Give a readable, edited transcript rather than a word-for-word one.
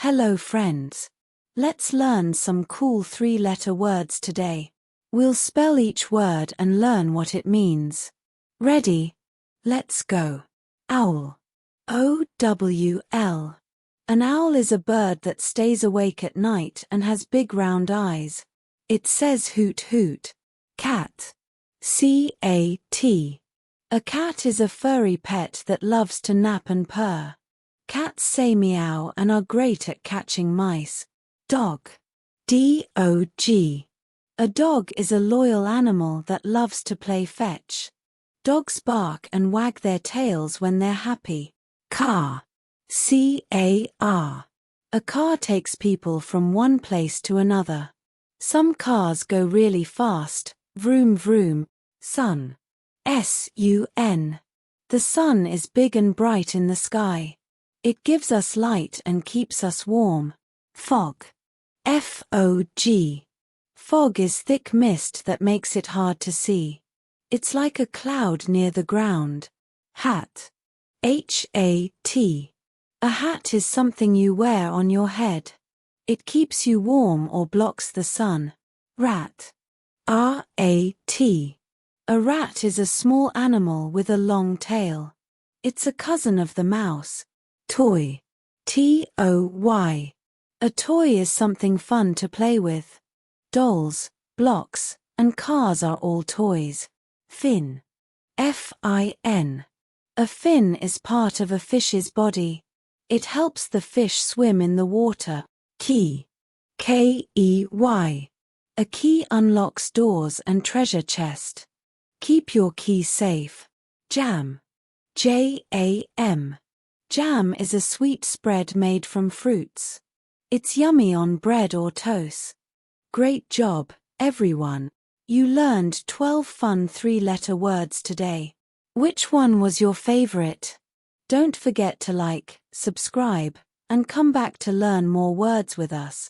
Hello friends. Let's learn some cool 3-letter words today. We'll spell each word and learn what it means. Ready? Let's go. Owl. O-W-L. An owl is a bird that stays awake at night and has big round eyes. It says hoot hoot. Cat. C-A-T. A cat is a furry pet that loves to nap and purr. Cats say meow and are great at catching mice. Dog. D-O-G. A dog is a loyal animal that loves to play fetch. Dogs bark and wag their tails when they're happy. Car. C-A-R. A car takes people from one place to another. Some cars go really fast. Vroom vroom. Sun. S-U-N. The sun is big and bright in the sky. It gives us light and keeps us warm. Fog. F-O-G. Fog is thick mist that makes it hard to see. It's like a cloud near the ground. Hat. H-A-T. A hat is something you wear on your head. It keeps you warm or blocks the sun. Rat. R-A-T. A rat is a small animal with a long tail. It's a cousin of the mouse. Toy. T-O-Y. A toy is something fun to play with. Dolls, blocks, and cars are all toys. Fin. F-I-N. A fin is part of a fish's body. It helps the fish swim in the water. Key. K-E-Y. A key unlocks doors and treasure chest. Keep your key safe. Jam. J-A-M. Jam is a sweet spread made from fruits. It's yummy on bread or toast. Great job, everyone. You learned 12 fun 3-letter words today. Which one was your favorite? Don't forget to like, subscribe, and come back to learn more words with us.